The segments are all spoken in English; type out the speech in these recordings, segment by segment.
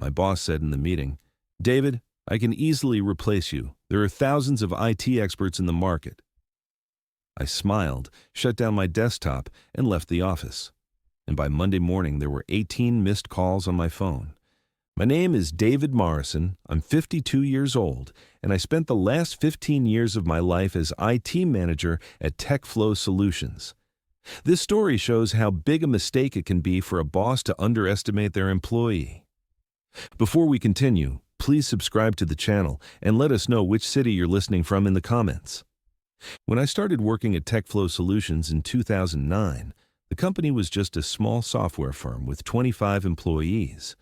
My boss said in the meeting. "David, I can easily replace you. There are thousands of IT experts in the market." I smiled, shut down my desktop, and left the office. And by Monday morning, there were 18 missed calls on my phone. My name is David Morrison. I'm 52 years old, and I spent the last 15 years of my life as IT manager at TechFlow Solutions. This story shows how big a mistake it can be for a boss to underestimate their employee. Before we continue, please subscribe to the channel and let us know which city you're listening from in the comments. When I started working at TechFlow Solutions in 2009, the company was just a small software firm with 25 employees.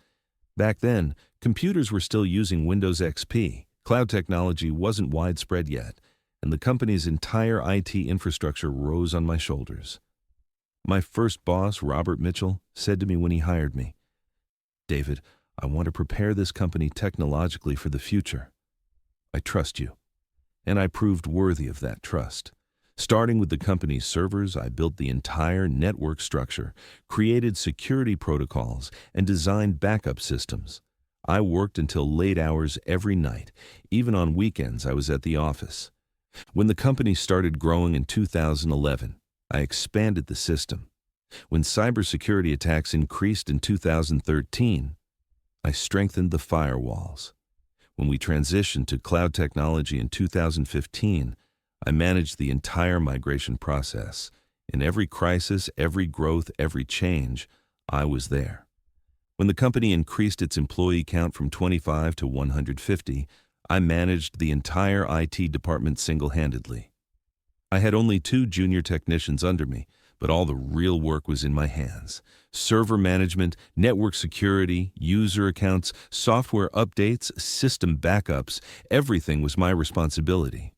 Back then, computers were still using Windows XP, cloud technology wasn't widespread yet, and the company's entire IT infrastructure rose on my shoulders. My first boss, Robert Mitchell, said to me when he hired me, "David, I want to prepare this company technologically for the future. I trust you." And I proved worthy of that trust. Starting with the company's servers, I built the entire network structure, created security protocols, and designed backup systems. I worked until late hours every night. Even on weekends, I was at the office. When the company started growing in 2011, I expanded the system. When cybersecurity attacks increased in 2013, I strengthened the firewalls. When we transitioned to cloud technology in 2015, I managed the entire migration process. In every crisis, every growth, every change, I was there. When the company increased its employee count from 25 to 150, I managed the entire IT department single-handedly. I had only 2 junior technicians under me, but all the real work was in my hands. Server management, network security, user accounts, software updates, system backups, everything was my responsibility.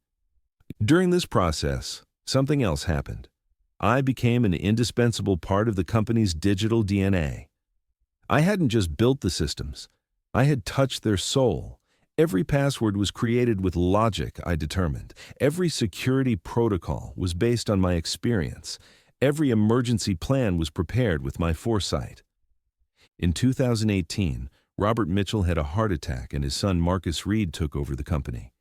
During this process, something else happened. I became an indispensable part of the company's digital DNA. I hadn't just built the systems. I had touched their soul. Every password was created with logic I determined. Every security protocol was based on my experience. Every emergency plan was prepared with my foresight. In 2018, Robert Mitchell had a heart attack and his son Marcus Reed took over the company.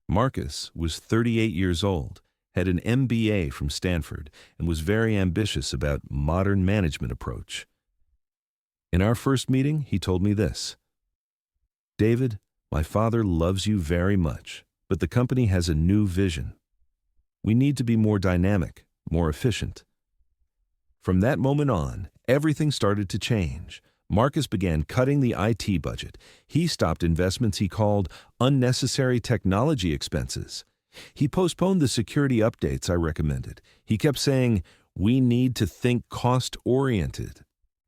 Marcus was 38 years old, had an MBA from Stanford, and was very ambitious about modern management approach. In our first meeting, he told me this: "David, my father loves you very much, but the company has a new vision. We need to be more dynamic, more efficient." From that moment on, everything started to change. Marcus began cutting the IT budget. He stopped investments he called unnecessary technology expenses. He postponed the security updates I recommended. He kept saying, "We need to think cost-oriented."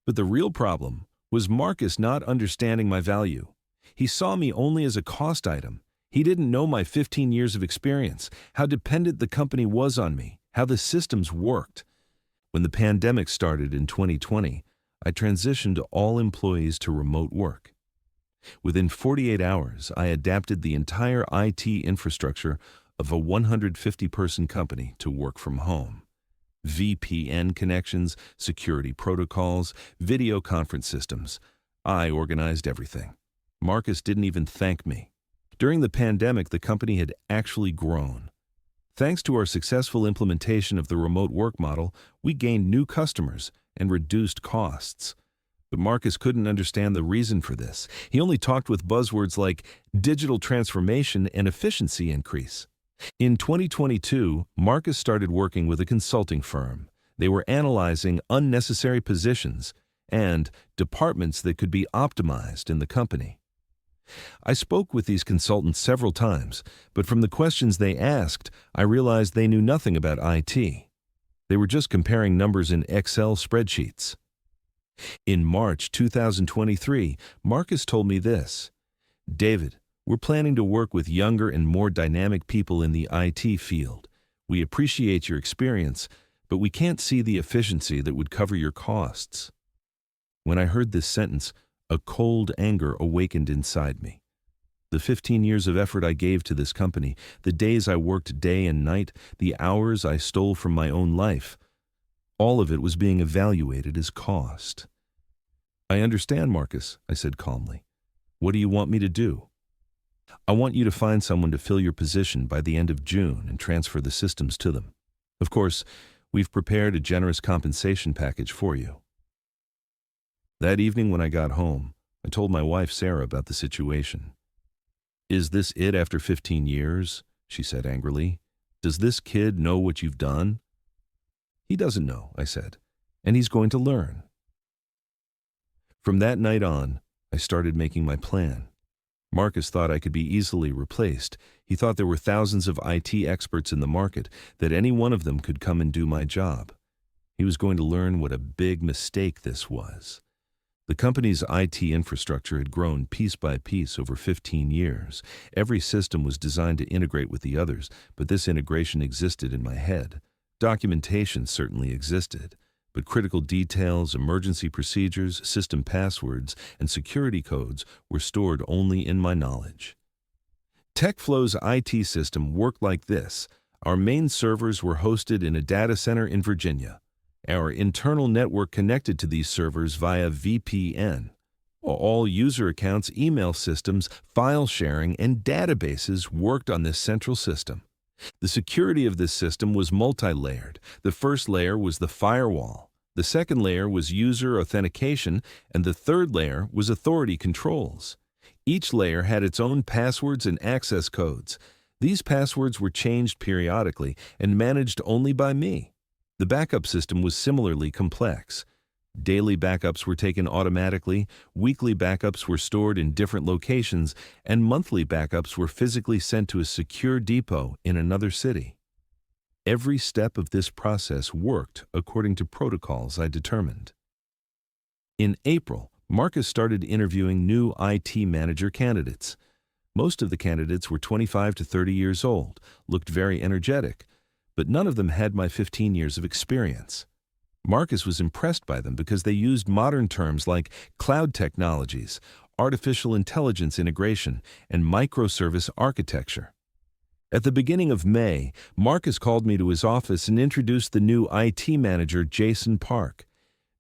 But the real problem was Marcus not understanding my value. He saw me only as a cost item. He didn't know my 15 years of experience, how dependent the company was on me, how the systems worked. When the pandemic started in 2020, I transitioned all employees to remote work. Within 48 hours, I adapted the entire IT infrastructure of a 150-person company to work from home. VPN connections, security protocols, video conference systems. I organized everything. Marcus didn't even thank me. During the pandemic, the company had actually grown. Thanks to our successful implementation of the remote work model, we gained new customers and reduced costs. But Marcus couldn't understand the reason for this. He only talked with buzzwords like digital transformation and efficiency increase. In 2022, Marcus started working with a consulting firm. They were analyzing unnecessary positions and departments that could be optimized in the company. I spoke with these consultants several times, but from the questions they asked, I realized they knew nothing about IT. They were just comparing numbers in Excel spreadsheets. In March 2023, Marcus told me this: "David, we're planning to work with younger and more dynamic people in the IT field. We appreciate your experience, but we can't see the efficiency that would cover your costs." When I heard this sentence, a cold anger awakened inside me. The 15 years of effort I gave to this company, the days I worked day and night, the hours I stole from my own life, all of it was being evaluated as cost. "I understand, Marcus," I said calmly. What do you want me to do? I want you to find someone to fill your position by the end of June and transfer the systems to them. Of course, we've prepared a generous compensation package for you. That evening when I got home, I told my wife Sarah about the situation. Is this it after 15 years? She said angrily. Does this kid know what you've done? He doesn't know, I said, and he's going to learn. From that night on, I started making my plan. Marcus thought I could be easily replaced. He thought there were thousands of IT experts in the market, that any one of them could come and do my job. He was going to learn what a big mistake this was. The company's IT infrastructure had grown piece by piece over 15 years. Every system was designed to integrate with the others, but this integration existed in my head. Documentation certainly existed, but critical details, emergency procedures, system passwords, and security codes were stored only in my knowledge. TechFlow's IT system worked like this. Our main servers were hosted in a data center in Virginia. Our internal network connected to these servers via VPN. All user accounts, email systems, file sharing, and databases worked on this central system. The security of this system was multi-layered. The first layer was the firewall. The second layer was user authentication, and the third layer was authority controls. Each layer had its own passwords and access codes. These passwords were changed periodically and managed only by me. The backup system was similarly complex. Daily backups were taken automatically, weekly backups were stored in different locations, and monthly backups were physically sent to a secure depot in another city. Every step of this process worked according to protocols I determined. In April, Marcus started interviewing new IT manager candidates. Most of the candidates were 25 to 30 years old, looked very energetic, but none of them had my 15 years of experience. Marcus was impressed by them because they used modern terms like cloud technologies, artificial intelligence integration, and microservice architecture. At the beginning of May, Marcus called me to his office and introduced the new IT manager, Jason Park.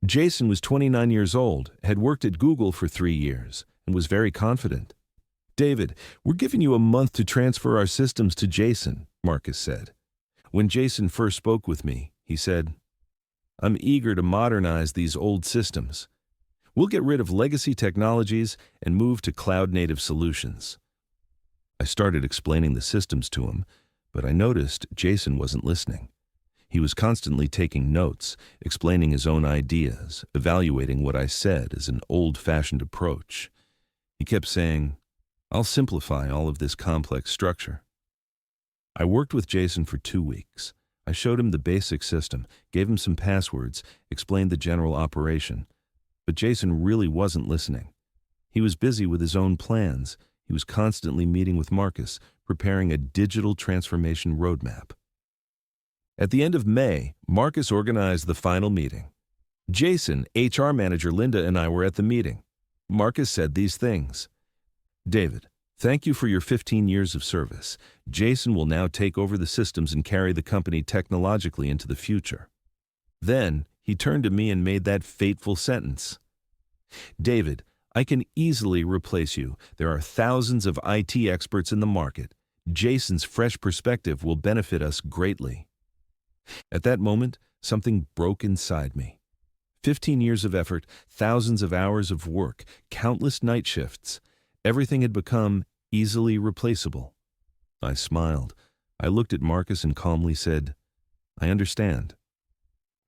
Jason was 29 years old, had worked at Google for 3 years, and was very confident. "David, we're giving you a month to transfer our systems to Jason," Marcus said. When Jason first spoke with me, he said, "I'm eager to modernize these old systems. We'll get rid of legacy technologies and move to cloud-native solutions." I started explaining the systems to him, but I noticed Jason wasn't listening. He was constantly taking notes, explaining his own ideas, evaluating what I said as an old-fashioned approach. He kept saying, "I'll simplify all of this complex structure." I worked with Jason for 2 weeks. I showed him the basic system, gave him some passwords, explained the general operation. But Jason really wasn't listening. He was busy with his own plans. He was constantly meeting with Marcus, preparing a digital transformation roadmap. At the end of May, Marcus organized the final meeting. Jason, HR manager Linda, and I were at the meeting. Marcus said these things. "David, thank you for your 15 years of service. Jason will now take over the systems and carry the company technologically into the future." Then he turned to me and made that fateful sentence. "David, I can easily replace you. There are thousands of IT experts in the market. Jason's fresh perspective will benefit us greatly." At that moment, something broke inside me. 15 years of effort, thousands of hours of work, countless night shifts. Everything had become easily replaceable. I smiled. I looked at Marcus and calmly said, "I understand."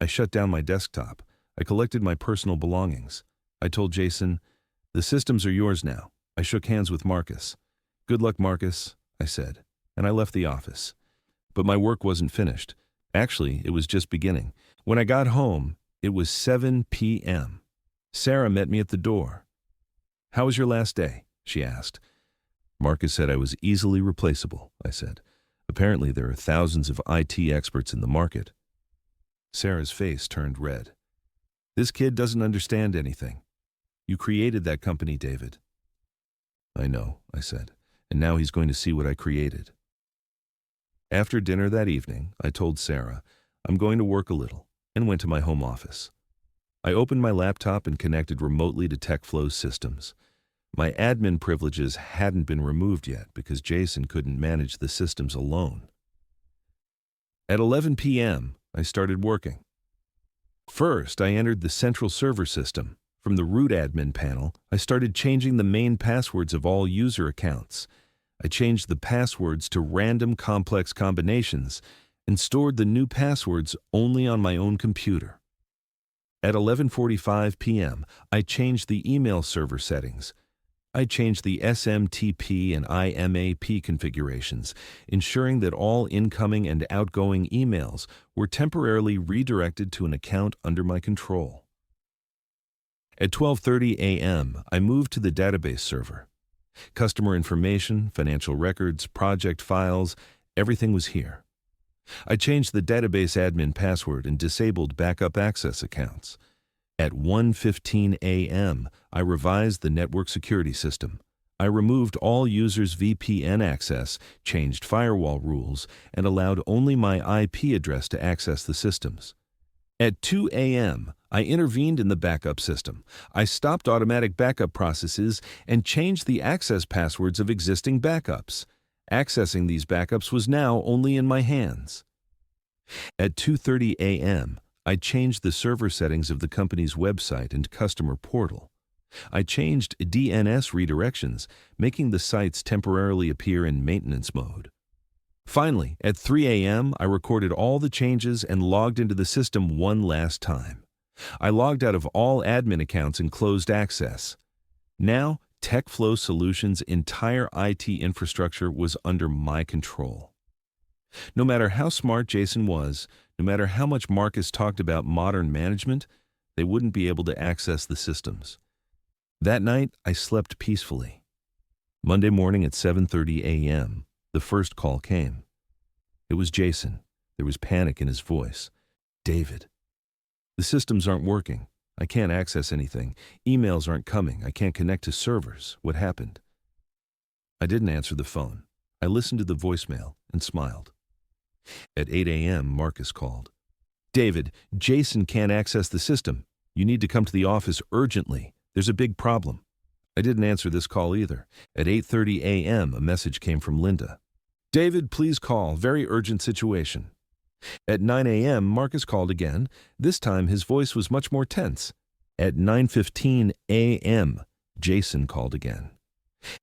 I shut down my desktop. I collected my personal belongings. I told Jason, "The systems are yours now." I shook hands with Marcus. "Good luck, Marcus," I said, and I left the office. But my work wasn't finished. Actually, it was just beginning. When I got home, it was 7 p.m. Sarah met me at the door. "How was your last day?" she asked. Marcus said I was easily replaceable, I said. Apparently there are thousands of IT experts in the market. Sarah's face turned red. "This kid doesn't understand anything. You created that company, David." "I know," I said, "and now he's going to see what I created." After dinner that evening, I told Sarah, "I'm going to work a little," and went to my home office. I opened my laptop and connected remotely to TechFlow's systems. My admin privileges hadn't been removed yet because Jason couldn't manage the systems alone. At 11 p.m., I started working. First, I entered the central server system. From the root admin panel, I started changing the main passwords of all user accounts. I changed the passwords to random complex combinations and stored the new passwords only on my own computer. At 11:45 p.m., I changed the email server settings. I changed the SMTP and IMAP configurations, ensuring that all incoming and outgoing emails were temporarily redirected to an account under my control. At 12:30 a.m., I moved to the database server. Customer information, financial records, project files, everything was here. I changed the database admin password and disabled backup access accounts. At 1:15 a.m., I revised the network security system. I removed all users' VPN access, changed firewall rules, and allowed only my IP address to access the systems. At 2 a.m., I intervened in the backup system. I stopped automatic backup processes and changed the access passwords of existing backups. Accessing these backups was now only in my hands. At 2:30 a.m., I changed the server settings of the company's website and customer portal. I changed DNS redirections, making the sites temporarily appear in maintenance mode. Finally, at 3 a.m., I recorded all the changes and logged into the system one last time. I logged out of all admin accounts and closed access. Now, TechFlow Solutions' entire IT infrastructure was under my control. No matter how smart Jason was, no matter how much Marcus talked about modern management, they wouldn't be able to access the systems. That night, I slept peacefully. Monday morning at 7:30 a.m., the first call came. It was Jason. There was panic in his voice. "David, the systems aren't working. I can't access anything. Emails aren't coming. I can't connect to servers. What happened?" I didn't answer the phone. I listened to the voicemail and smiled. At 8 a.m., Marcus called. "David, Jason can't access the system. You need to come to the office urgently. There's a big problem." I didn't answer this call either. At 8:30 a.m., a message came from Linda. "David, please call. Very urgent situation." At 9 a.m., Marcus called again. This time, his voice was much more tense. At 9:15 a.m., Jason called again.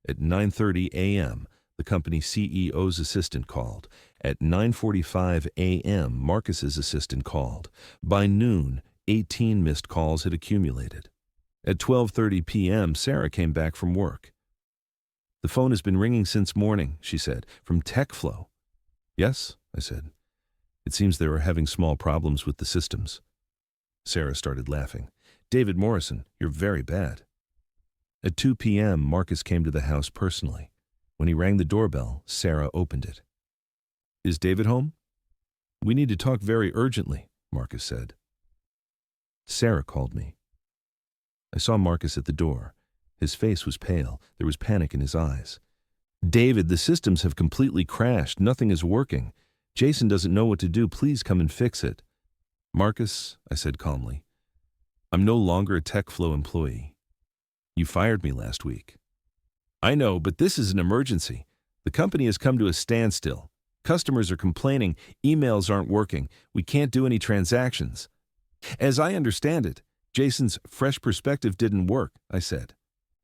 At 9:30 a.m., the company CEO's assistant called. At 9:45 a.m., Marcus's assistant called. By noon, 18 missed calls had accumulated. At 12:30 p.m., Sarah came back from work. "The phone has been ringing since morning," she said, "from TechFlow." "Yes," I said. "It seems they were having small problems with the systems." Sarah started laughing. "David Morrison, you're very bad." At 2 p.m., Marcus came to the house personally. When he rang the doorbell, Sarah opened it. "Is David home?" "We need to talk very urgently," Marcus said. Sarah called me. I saw Marcus at the door. His face was pale. There was panic in his eyes. "David, the systems have completely crashed. Nothing is working. Jason doesn't know what to do. Please come and fix it." "Marcus," I said calmly, "I'm no longer a TechFlow employee. You fired me last week." "I know, but this is an emergency. The company has come to a standstill. Customers are complaining. Emails aren't working. We can't do any transactions." "As I understand it, Jason's fresh perspective didn't work," I said.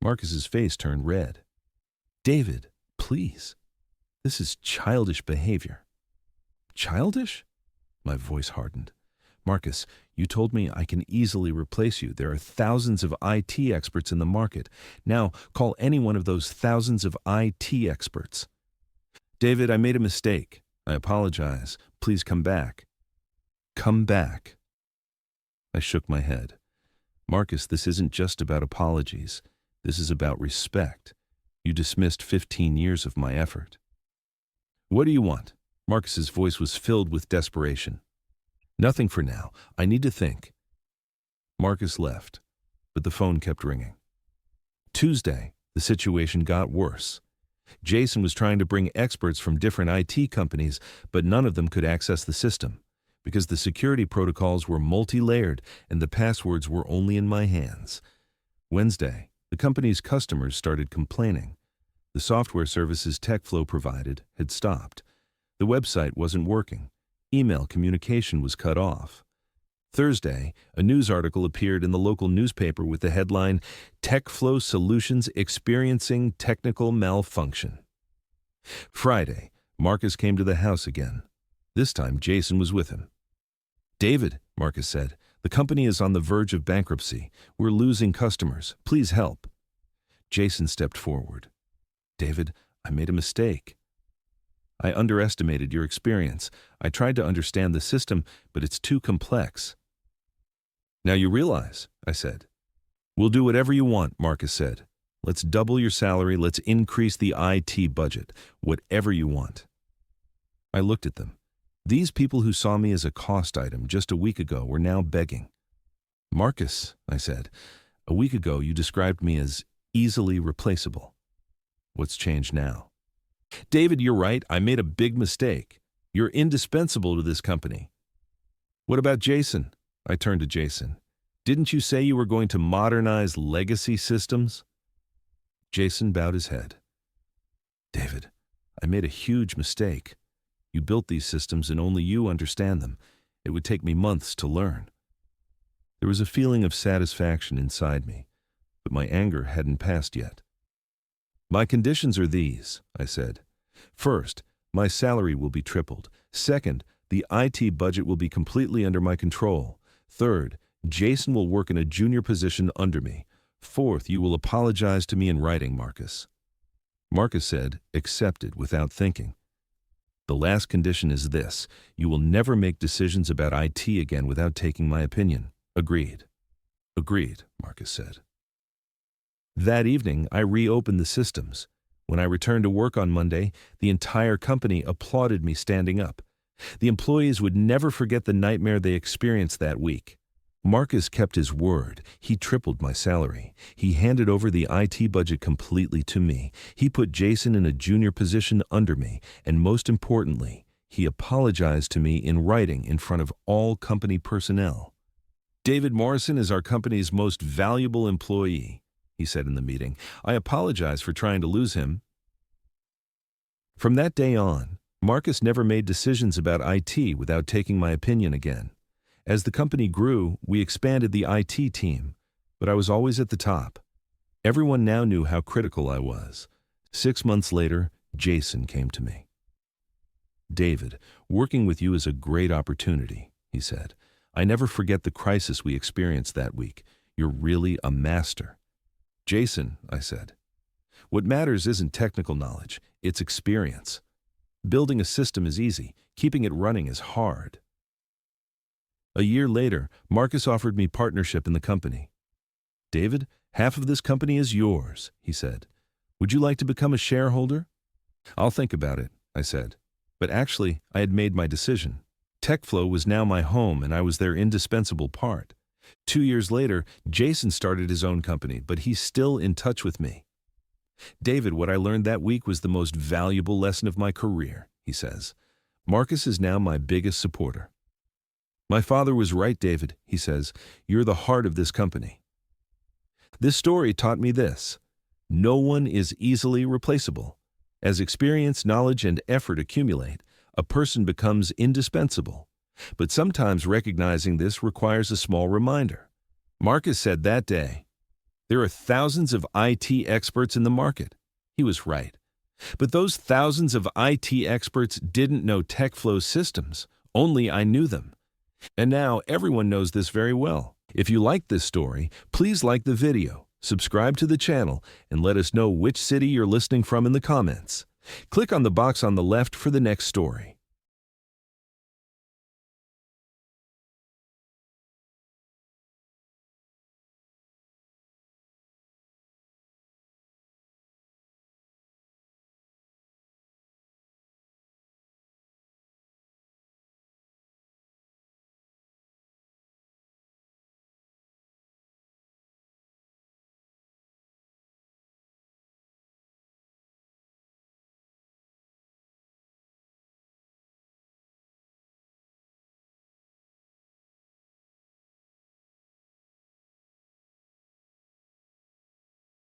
Marcus's face turned red. "David, please. This is childish behavior." "Childish?" My voice hardened. "Marcus, you told me I can easily replace you. There are thousands of IT experts in the market. Now, call any one of those thousands of IT experts." "David, I made a mistake. I apologize. Please come back." "Come back." I shook my head. "Marcus, this isn't just about apologies. This is about respect. You dismissed 15 years of my effort." "What do you want?" Marcus's voice was filled with desperation. "Nothing for now. I need to think." Marcus left, but the phone kept ringing. Tuesday, the situation got worse. Jason was trying to bring experts from different IT companies, but none of them could access the system, because the security protocols were multi-layered and the passwords were only in my hands. Wednesday, The company's customers started complaining. The software services TechFlow provided had stopped. The website wasn't working. Email communication was cut off. Thursday, a news article appeared in the local newspaper with the headline, "TechFlow Solutions Experiencing Technical Malfunction." Friday, Marcus came to the house again. This time, Jason was with him. "David," Marcus said, "the company is on the verge of bankruptcy. We're losing customers. Please help." Jason stepped forward. "David, I made a mistake. I underestimated your experience. I tried to understand the system, but it's too complex." "Now you realize," I said. "We'll do whatever you want," Marcus said. "Let's double your salary. Let's increase the IT budget. Whatever you want." I looked at them. These people who saw me as a cost item just a week ago were now begging. "Marcus," I said, "a week ago you described me as easily replaceable. What's changed now?" "David, you're right. I made a big mistake. You're indispensable to this company." "What about Jason?" I turned to Jason. "Didn't you say you were going to modernize legacy systems?" Jason bowed his head. "David, I made a huge mistake. You built these systems and only you understand them. It would take me months to learn." There was a feeling of satisfaction inside me, but my anger hadn't passed yet. "My conditions are these," I said. "First, my salary will be tripled. Second, the IT budget will be completely under my control. Third, Jason will work in a junior position under me. Fourth, you will apologize to me in writing, Marcus." Marcus said, "Accepted," without thinking. "The last condition is this: you will never make decisions about IT again without taking my opinion." "Agreed." "Agreed," Marcus said. That evening, I reopened the systems. When I returned to work on Monday, the entire company applauded me standing up. The employees would never forget the nightmare they experienced that week. Marcus kept his word. He tripled my salary. He handed over the IT budget completely to me. He put Jason in a junior position under me. And most importantly, he apologized to me in writing in front of all company personnel. "David Morrison is our company's most valuable employee," he said in the meeting. "I apologize for trying to lose him." From that day on, Marcus never made decisions about IT without taking my opinion again. As the company grew, we expanded the IT team, but I was always at the top. Everyone now knew how critical I was. 6 months later, Jason came to me. "David, working with you is a great opportunity," he said. "I never forget the crisis we experienced that week. You're really a master." "Jason," I said, "what matters isn't technical knowledge, it's experience. Building a system is easy, keeping it running is hard." A year later, Marcus offered me partnership in the company. "David, half of this company is yours," he said. "Would you like to become a shareholder?" "I'll think about it," I said. But actually, I had made my decision. TechFlow was now my home, and I was their indispensable part. 2 years later, Jason started his own company, but he's still in touch with me. "David, what I learned that week was the most valuable lesson of my career," he says. "Marcus is now my biggest supporter." "My father was right, David," he says. "You're the heart of this company." This story taught me this: no one is easily replaceable. As experience, knowledge, and effort accumulate, a person becomes indispensable. But sometimes recognizing this requires a small reminder. Marcus said that day, "There are thousands of IT experts in the market." He was right. But those thousands of IT experts didn't know TechFlow's systems. Only I knew them. And now everyone knows this very well. If you liked this story, please like the video, subscribe to the channel, and let us know which city you're listening from in the comments. Click on the box on the left for the next story.